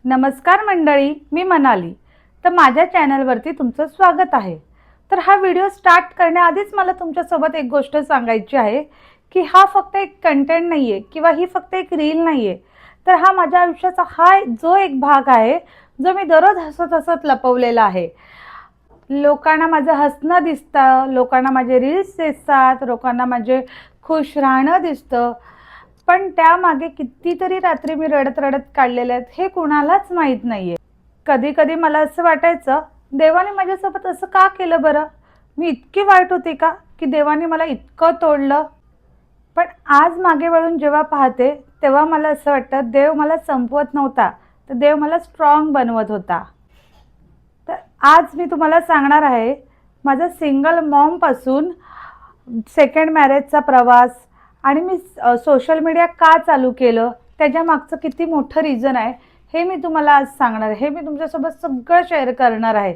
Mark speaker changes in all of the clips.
Speaker 1: नमस्कार मंडळी, मी मनाली. तर माझ्या चॅनलवरती तुमचं स्वागत आहे. तर हा व्हिडिओ स्टार्ट करण्याआधीच मला तुमच्यासोबत एक गोष्ट सांगायची आहे की हा फक्त एक कंटेंट नाही आहे किंवा ही फक्त एक रील नाही आहे. तर हा माझ्या आयुष्याचा जो एक भाग आहे जो मी दररोज हसत हसत लपवलेला आहे. लोकांना माझं हसणं दिसतं, लोकांना माझे रील्स दिसतात, लोकांना माझे खुश राहणं दिसतं. पण त्यामागे कितीतरी रात्री मी रडत रडत काढलेले आहेत हे कुणालाच माहीत नाहीये. कधी कधी मला असं वाटायचं, देवाने माझ्यासोबत असं का केलं बरं? मी इतकी वाईट होती का की देवाने मला इतकं तोडलं? पण आज मागे वळून जेव्हा पाहते तेव्हा मला असं वाटतं, देव मला संपवत नव्हता, तर देव मला स्ट्रॉंग बनवत होता. तर आज मी तुम्हाला सांगणार आहे माझा सिंगल मॉम पासून सेकंड मॅरेजचा प्रवास आणि मी सोशल मीडिया का चालू केलं, त्याच्या मागचं किती मोठं रिझन आहे हे मी तुम्हाला आज सांगणार आहे. हे मी तुमच्यासोबत सगळं शेअर करणार आहे.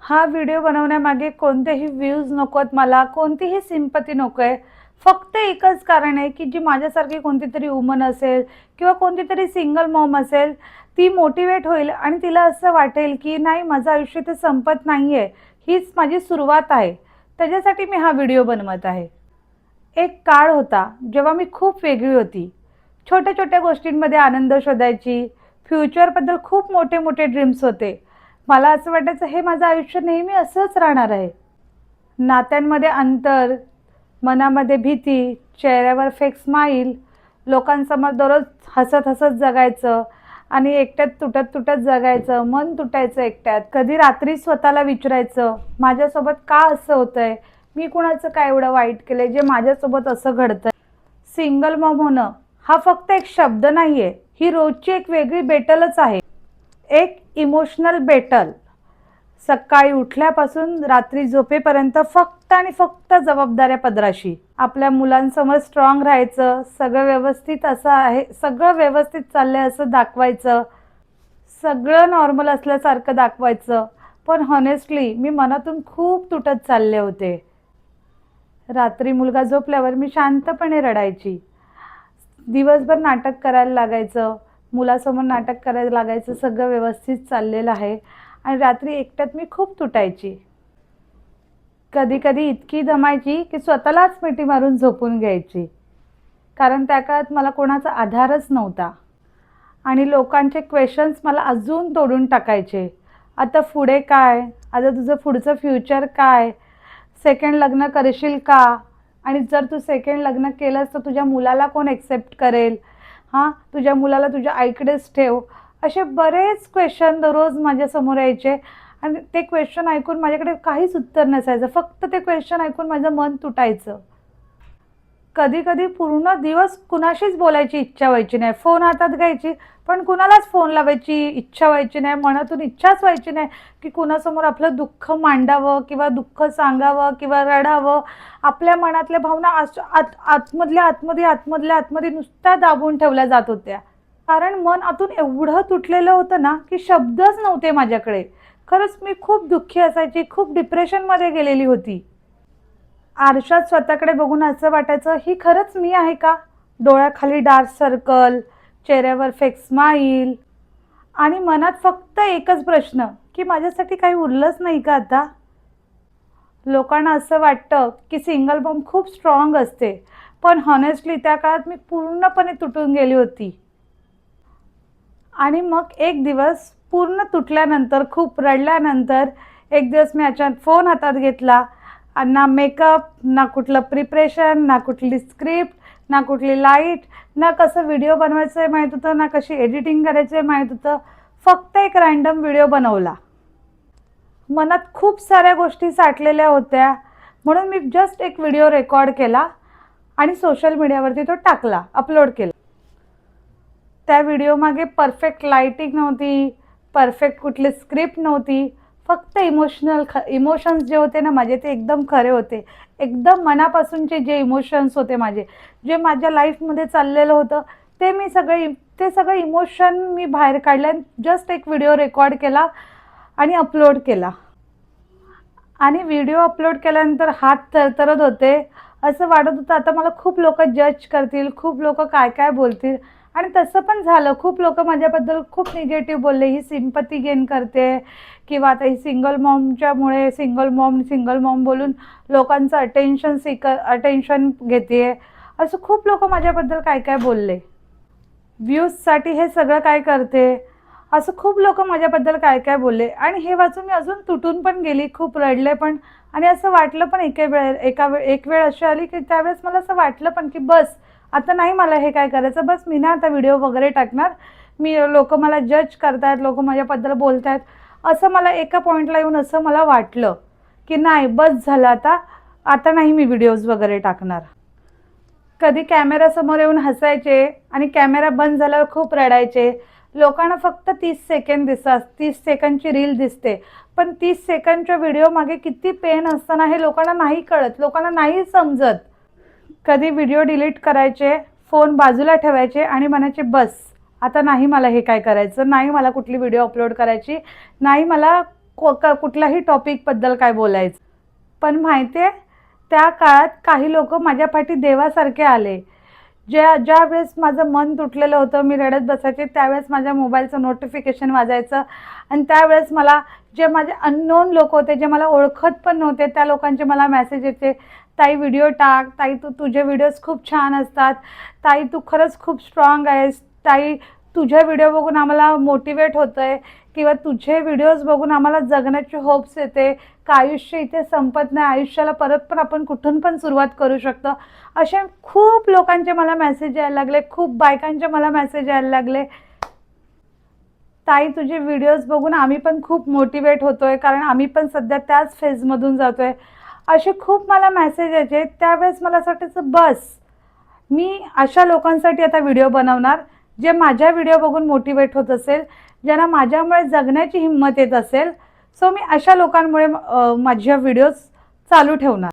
Speaker 1: हा व्हिडिओ बनवण्यामागे कोणतेही व्ह्यूज नकोत, मला कोणतीही सिंपती नको आहे. फक्त एकच कारण आहे की जी माझ्यासारखी कोणतीतरी वुमन असेल किंवा कोणतीतरी सिंगल मॉम असेल, ती मोटिवेट होईल आणि तिला असं वाटेल की नाही, माझं आयुष्य ते संपत नाही आहे, हीच माझी सुरुवात आहे. त्याच्यासाठी मी हा व्हिडिओ बनवत आहे. एक काळ होता जेव्हा मी खूप वेगळी होती. छोट्या छोट्या गोष्टींमध्ये आनंद शोधायची. फ्युचरबद्दल खूप मोठे मोठे ड्रीम्स होते. मला असं वाटायचं हे माझं आयुष्य नेहमी असंच राहणार आहे. नात्यांमध्ये अंतर, मनामध्ये भीती, चेहऱ्यावर फेक स्माईल, लोकांसमोर दररोज हसत हसत जगायचं आणि एकट्यात तुटत तुटत जगायचं. मन तुटायचं एकट्यात. कधी रात्री स्वतःला विचारायचं, माझ्यासोबत का असं होतंय? मी कुणाचं काय एवढं वाईट केलंय जे माझ्यासोबत असं घडतंय? सिंगल मॉम होणं हा फक्त एक शब्द नाहीये, ही रोजची एक वेगळी बेटलच आहे. एक इमोशनल बेटल. सकाळी उठल्यापासून रात्री झोपेपर्यंत फक्त आणि फक्त जबाबदाऱ्या पदराशी. आपल्या मुलांसमोर स्ट्रॉंग राहायचं, सगळं व्यवस्थित असं आहे, सगळं व्यवस्थित चाललंय असं दाखवायचं, सगळं नॉर्मल असल्यासारखं दाखवायचं. पण हॉनेस्टली मी मनातून खूप तुटत चालले होते. रात्री मुलगा झोपल्यावर मी शांतपणे रडायची. दिवसभर नाटक करायला लागायचं, मुलासमोर नाटक करायला लागायचं, सगळं व्यवस्थित चाललेलं आहे आणि रात्री एकट्यात मी खूप तुटायची. कधी कधी इतकी दमायची की स्वतःलाच मिठी मारून झोपून घ्यायची. कारण त्या काळात मला कोणाचा आधारच नव्हता आणि लोकांचे क्वेश्चन्स मला अजून तोडून टाकायचे. आता पुढे काय? आता तुझं पुढचं फ्युचर काय? सेकंड लग्न करशील का? आणि जर तू सेकंड लग्न केलंस तर तुझ्या मुलाला कोण एक्सेप्ट करेल? हां, तुझ्या मुलाला तुझ्या आईकडेच ठेव. असे बरेच क्वेश्चन दररोज माझ्यासमोर यायचे आणि ते क्वेश्चन ऐकून माझ्याकडे काहीच उत्तर नसायचं. फक्त ते क्वेश्चन ऐकून माझं मन तुटायचं. कधी कधी पूर्ण दिवस कुणाशीच बोलायची इच्छा व्हायची नाही. फोन हातात घ्यायची पण कुणालाच फोन लावायची इच्छा व्हायची नाही. मनातून इच्छाच व्हायची नाही की कुणासमोर आपलं दुःख मांडावं किंवा दुःख सांगावं किंवा रडावं. आपल्या मनातल्या भावना आतमधल्या आतमध्ये नुसत्या दाबून ठेवल्या जात होत्या. कारण मन आतून एवढं तुटलेलं होतं ना की शब्दच नव्हते माझ्याकडे. खरंच मी खूप दुःखी असायची, खूप डिप्रेशनमध्ये गेलेली होती. आरशात स्वतःकडे बघून असं वाटायचं, ही खरंच मी आहे का? डोळ्याखाली डार्क सर्कल, चेहऱ्यावर फेक स्माईल आणि मनात फक्त एकच प्रश्न की माझ्यासाठी काही उरलंच नाही का आता? लोकांना असं वाटतं की सिंगल मॉम खूप स्ट्रॉंग असते, पण हॉनेस्टली त्या काळात मी पूर्णपणे तुटून गेली होती. आणि मग एक दिवस पूर्ण तुटल्यानंतर, खूप रडल्यानंतर एक दिवस मी अचानक फोन हातात घेतला. ना मेकअप, ना कुठलं प्रिपरेशन, ना कुठली स्क्रिप्ट, ना कुठली लाईट, ना कसं व्हिडिओ बनवायचं आहे माहीत होतं, ना कशी एडिटिंग करायचं आहे माहीत होतं. फक्त एक रँडम व्हिडिओ बनवला. मनात खूप साऱ्या गोष्टी साठलेल्या होत्या, म्हणून मी जस्ट एक व्हिडिओ रेकॉर्ड केला आणि सोशल मीडियावरती तो टाकला, अपलोड केला. त्या व्हिडिओ मागे परफेक्ट लाइटिंग नव्हती, परफेक्ट कुठली स्क्रिप्ट नव्हती. फक्त इमोशन्स जे होते ना माझे, ते एकदम खरे होते. एकदम मनापासूनचे जे इमोशन्स होते माझे, जे माझ्या लाईफमध्ये चाललेलं होतं, ते सगळे इमोशन मी बाहेर काढले. जस्ट एक व्हिडिओ रेकॉर्ड केला आणि अपलोड केला. आणि व्हिडिओ अपलोड केल्यानंतर हात थरथरत होते. असं वाटत होतं आता मला खूप लोक जज करतील, खूप लोक काय काय बोलतील. आणि तसं पण झालं. खूप लोक माझ्याबद्दल खूप निगेटिव्ह बोलले, ही सिम्पती गेन करते किंवा आता ही सिंगल मॉम बोलून लोकांचं अटेन्शन घेते, असं खूप लोक माझ्याबद्दल काय काय बोलले. व्ह्यूजसाठी हे सगळं काय करते, असं खूप लोक माझ्याबद्दल काय काय बोलले. आणि हे वाचून मी अजून तुटून पण गेली, खूप रडले पण. आणि असं वाटलं पण एक वेळ अशी आली की त्यावेळेस मला असं वाटलं पण की बस आता नाही मला हे काय करायचं, बस मी ना आता व्हिडिओ वगैरे टाकणार. लोक मला जज करतायत, लोक माझ्याबद्दल बोलतायत, असं मला एका पॉईंटला येऊन असं मला वाटलं की नाही बस झालं, आता आता नाही मी व्हिडिओज वगैरे टाकणार. कधी कॅमेरासमोर येऊन हसायचे आणि कॅमेरा बंद झाल्यावर खूप रडायचे. लोकांना फक्त 30 सेकंद दिसतात, 30 सेकंदची रील दिसते, पण 30 सेकंदच्या व्हिडिओ मागे किती पेन असताना हे लोकांना नाही कळत, लोकांना नाही समजत. कधी व्हिडिओ डिलीट करायचे, फोन बाजूला ठेवायचे आणि म्हणायचे बस आता नाही मला हे काय करायचं, नाही मला कुठली व्हिडिओ अपलोड करायची, नाही मला कुठल्याही टॉपिकबद्दल काय बोलायचं. पण माहिती आहे, त्या काळात काही लोक माझ्या पाठी देवासारखे आले. ज्या वेळेस माझं मन तुटलेलं होतं, मी रडत बसायचे, त्यावेळेस माझ्या मोबाईलचं नोटिफिकेशन वाजायचं आणि त्यावेळेस मला जे माझे अननोन लोक होते, जे मला ओळखत पण नव्हते, त्या लोकांचे मला मेसेज येते, ताई व्हिडिओ टाक, ताई तुझे व्हिडिओज खूप छान असतात, ताई तू खरंच खूप स्ट्रॉंग आहेस, ताई तुझे व्हिडिओ बघून आम्हाला मोटिवेट होतं आहे, किंवा तुझे व्हिडिओज बघून आम्हाला जगण्याची होप्स येते का आयुष्य इथे संपत नाही, आयुष्याला परत पण आपण कुठून पण सुरुवात करू शकतो. असे खूप लोकांचे मला मेसेज यायला लागले, खूप बायकांचे मला मेसेज यायला लागले, ताई तुझे व्हिडिओज बघून आम्ही पण खूप मोटिवेट होतोय, कारण आम्ही पण सध्या त्याच फेजमधून जातोय. असे खूप मला मेसेज यायचे. त्यावेळेस मला असं वाटायचं बस मी अशा लोकांसाठी आता व्हिडिओ बनवणार जे माझ्या व्हिडिओ बघून मोटिवेट होत असेल, ज्यांना माझ्यामुळे जगण्याची हिंमत येत असेल. सो मी अशा लोकांमुळे माझ्या व्हिडिओज चालू ठेवणार.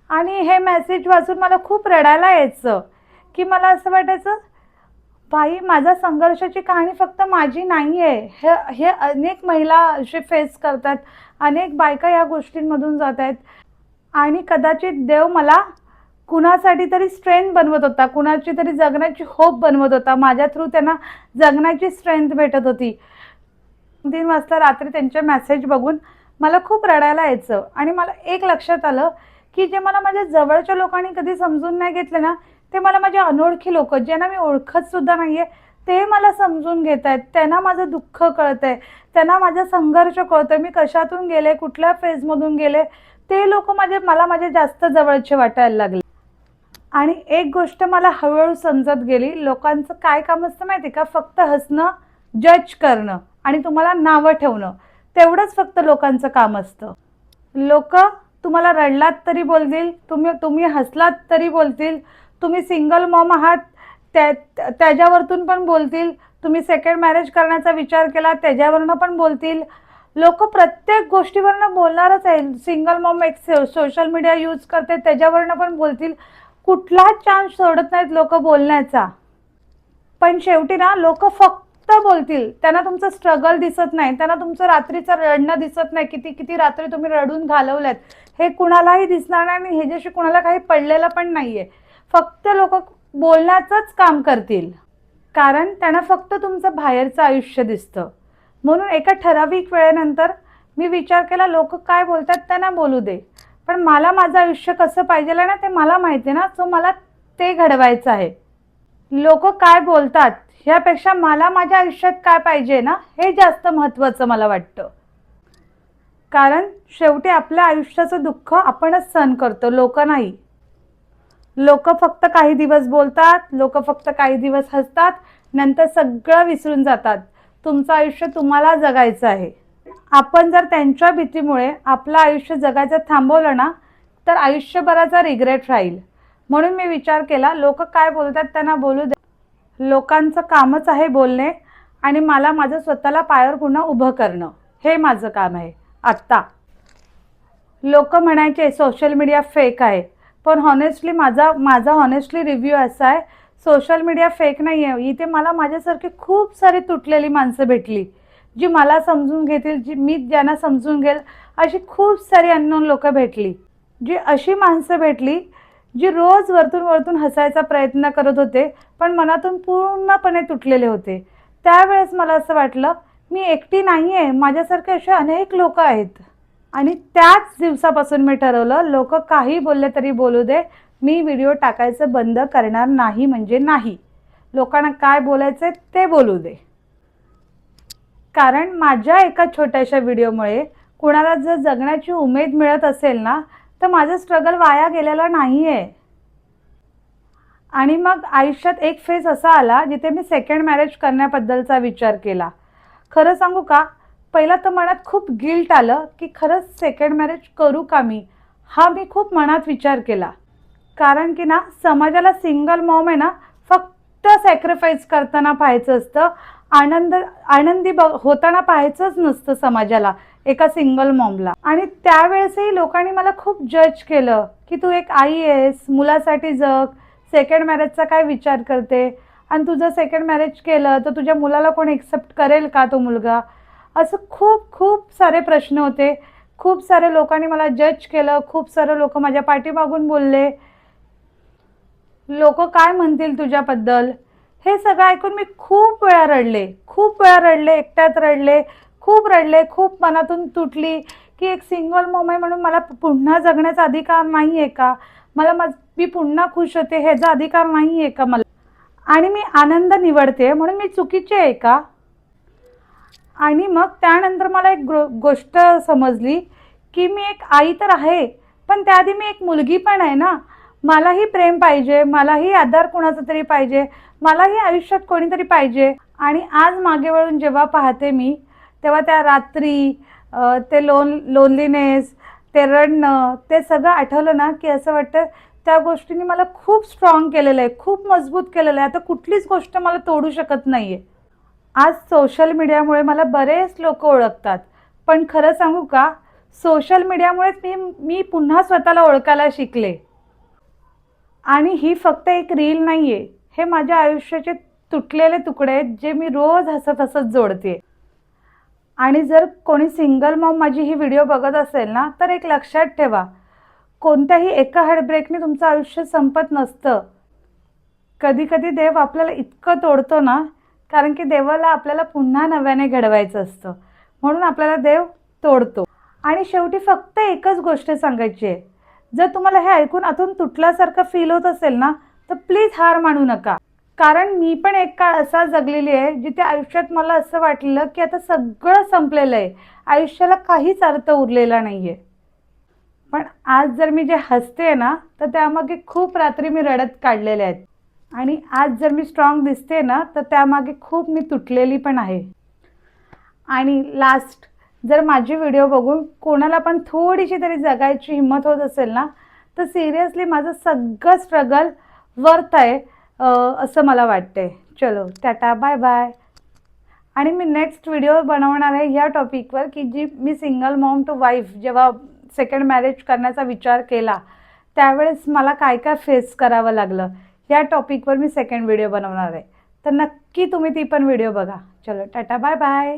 Speaker 1: आणि हे मेसेज वाचून मला खूप रडायला यायचं की मला असं वाटायचं बाई माझा संघर्षाची कहाणी फक्त माझी नाही आहे, हे अनेक महिला असे फेस करतात, अनेक बायका या गोष्टींमधून जात आहेत. आणि कदाचित देव मला कुणासाठी तरी स्ट्रेंथ बनवत होता, कुणाची तरी जगण्याची होप बनवत होता, माझ्या थ्रू त्यांना जगण्याची स्ट्रेंथ भेटत होती. 3 वाजता रात्री त्यांचे मेसेज बघून मला खूप रडायला यायचं. आणि मला एक लक्षात आलं की जे मला माझ्या जवळच्या लोकांनी कधी समजून नाही घेतले ना, ते मला माझे अनोळखी लोक, ज्यांना मी ओळखत सुद्धा नाहीये, ते मला समजून घेत आहेत, त्यांना माझं दुःख कळतंय, त्यांना माझा संघर्ष कळतोय, मी कशातून गेले, कुठल्या फेजमधून गेले, ते लोक मला माझे जास्त जवळचे वाटायला लागले. आणि एक गोष्ट मला हळूहळू समजत गेली, लोकांचं काय काम असतं माहिती का, फक्त हसणं, जज करणं आणि तुम्हाला नावं ठेवणं, तेवढंच फक्त लोकांचं काम असतं. लोक तुम्हाला रडलात तरी बोलतील, तुम्ही हसलात तरी बोलतील, तुम्ही सिंगल मॉम आहात त्याच्यावरतून पण बोलतील, तुम्ही सेकंड मॅरेज करण्याचा विचार केला त्याच्यावरनं पण बोलतील. लोक प्रत्येक गोष्टीवरनं बोलणारच आहे. सिंगल मॉम एक सोशल मीडिया यूज करते त्याच्यावरनं पण बोलतील, कुठला चान्स सोडत नाहीत लोक बोलण्याचा. पण शेवटी ना लोक फक्त बोलतील, त्यांना तुमचं स्ट्रगल दिसत नाही, त्यांना तुमचं रात्रीचं रडणं दिसत नाही, किती किती रात्री तुम्ही रडून घालवल्यात हे कुणालाही दिसणार नाही आणि ह्याच्याशी कुणाला काही पडलेलं पण नाहीये. फक्त लोक बोलण्याचंच काम करतील, कारण त्यांना फक्त तुमचं बाहेरचं आयुष्य दिसतं. म्हणून एका ठराविक वेळेनंतर मी विचार केला, लोक काय बोलतात त्यांना बोलू दे, पण मला माझं आयुष्य कसं पाहिजे ना ते मला माहिती आहे ना, सो मला ते घडवायचं आहे. लोक काय बोलतात ह्यापेक्षा मला माझ्या आयुष्यात काय पाहिजे ना, हे जास्त महत्त्वाचं मला वाटतं. कारण शेवटी आपल्या आयुष्याचं दुःख आपणच सहन करतो, लोक नाही. लोक फक्त काही दिवस बोलतात, लोक फक्त काही दिवस हसतात, नंतर सगळं विसरून जातात. तुमचं आयुष्य तुम्हाला जगायचं आहे. आपण जर त्यांच्या भीतीमुळे आपलं आयुष्य जगायचं थांबवलं ना, तर आयुष्यभराचा रिग्रेट राहील. म्हणून मी विचार केला, लोक काय बोलतात त्यांना बोलू दे, लोकांचं कामच आहे बोलणे, आणि मला माझं स्वतःला पायावर पुन्हा उभं करणं हे माझं काम आहे. आत्ता लोक म्हणायचे सोशल मीडिया फेक आहे, पण हॉनेस्टली माझा हॉनेस्टली रिव्ह्यू असा आहे, सोशल मीडिया फेक नाही आहे. इथे मला माझ्यासारखी खूप सारी तुटलेली माणसं भेटली, जी मला समजून घेतील, जी मी ज्यांना समजून घेईल, अशी खूप सारी अननोन लोक भेटली. जी अशी माणसं भेटली जी रोज वरतून वरतून हसायचा प्रयत्न करत होते, पण मनातून पूर्णपणे तुटलेले होते. त्यावेळेस मला असं वाटलं, मी एकटी नाही आहे, माझ्यासारखे असे अनेक लोक आहेत. आणि त्याच दिवसापासून मी ठरवलं, लोक काही बोलले तरी बोलू दे, मी व्हिडिओ टाकायचं बंद करणार नाही म्हणजे नाही. लोकांना काय बोलायचं ते बोलू दे. कारण माझ्या एका छोट्याशा व्हिडिओमुळे कुणाला जर जगण्याची उमेद मिळत असेल ना, तर माझं स्ट्रगल वाया गेलेलं नाही आहे. आणि मग आयुष्यात एक फेज असा आला जिथे मी सेकंड मॅरेज करण्याबद्दलचा विचार केला. खरं सांगू का, पहिला तर मनात खूप गिल्ट आलं की खरंच सेकंड मॅरेज करू का मी, हा मी खूप मनात विचार केला. कारण की ना, समाजाला सिंगल मॉम आहे ना फक्त सॅक्रिफाईस करताना पाहायचं असतं, आनंदी होताना पाहायचंच नसतं समाजाला एका सिंगल मॉमला. आणि त्यावेळेसही लोकांनी मला खूप जज केलं की तू एक आई आहेस, मुलासाठी जग, सेकंड मॅरेजचा काय विचार करते, आणि तुझं सेकंड मॅरेज केलं तर तुझ्या मुलाला कोण एक्सेप्ट करेल का तो मुलगा. असं खूप खूप सारे प्रश्न होते. खूप सारे लोकांनी मला जज केलं, खूप सारे लोक माझ्या पाठीमागून बोलले, लोक काय म्हणतील तुझ्याबद्दल. हे सगळं ऐकून मी खूप वेळा रडले, खूप वेळा रडले, एकट्यात रडले, खूप रडले, खूप मनातून तुटली की एक सिंगल मॉम आहे म्हणून मला पुन्हा जगण्याचा अधिकार नाही आहे का, मी पुन्हा खुश होते ह्याचा अधिकार नाही आहे का मला, आणि मी आनंद निवडते म्हणून मी चुकीचे आहे का. आणि मग त्यानंतर मला एक गोष्ट समजली की मी एक आई तर आहे, पण त्याआधी मी एक मुलगी पण आहे ना. मलाही प्रेम पाहिजे, मलाही आधार कोणाचा तरी पाहिजे, मलाही आयुष्यात कोणीतरी पाहिजे. आणि आज मागे वळून जेव्हा पाहते मी, तेव्हा त्या रात्री ते लोनलीनेस, ते रडणं, ते सगळं आठवलं ना की असं वाटतं त्या गोष्टींनी मला खूप स्ट्रॉंग केलेलं आहे, खूप मजबूत केलेलं आहे. आता कुठलीच गोष्ट मला तोडू शकत नाही आहे. आज सोशल मीडियामुळे मला बरेच लोक ओळखतात, पण खरं सांगू का, सोशल मीडियामुळेच मी पुन्हा स्वतःला ओळखायला शिकले. आणि ही फक्त एक रील नाहीये, हे माझ्या आयुष्याचे तुटलेले तुकडे आहेत जे मी रोज हसत हसत जोडते. आणि जर कोणी सिंगल मॉम माझी ही व्हिडिओ बघत असेल ना, तर एक लक्षात ठेवा, कोणत्याही एका हार्टब्रेकने तुमचं आयुष्य संपत नसतं. कधी कधी देव आपल्याला इतकं तोडतो ना, कारण की देवाला आपल्याला पुन्हा नव्याने घडवायचं असतं, म्हणून आपल्याला देव तोडतो. आणि शेवटी फक्त एकच गोष्ट सांगायची आहे, जर तुम्हाला हे ऐकून आतून तुटल्यासारखं फील होत असेल ना, तर प्लीज हार मानू नका. कारण मी पण एक काळ असा जगलेली आहे जिथे आयुष्यात मला असं वाटलं की आता सगळं संपलेलं आहे, आयुष्याला काहीच अर्थ उरलेला नाही आहे. पण आज जर मी जे हसते ना, तर त्यामागे खूप रात्री मी रडत काढलेल्या आहेत. आणि आज जर मी स्ट्रॉंग दिसते ना, तर त्यामागे खूप मी तुटलेली पण आहे. आणि लास्ट, जर माझी व्हिडिओ बघून कोणाला पण थोडीशी तरी जगायची हिंमत होत असेल ना, तर सिरियसली माझं सगळं स्ट्रगल वर्थ आहे असं मला वाटते. चलो टाटा, बाय बाय. आणि मी नेक्स्ट व्हिडिओ बनवणार आहे ह्या टॉपिकवर की जी मी सिंगल मॉम टू वाईफ जेव्हा सेकंड मॅरेज करण्याचा विचार केला त्यावेळेस मला काय काय फेस करावं लागलं, या टॉपिकवर मी सेकंड व्हिडिओ बनवणार आहे. तर नक्की तुम्ही ती पण व्हिडिओ बघा. चलो टाटा, बाय बाय.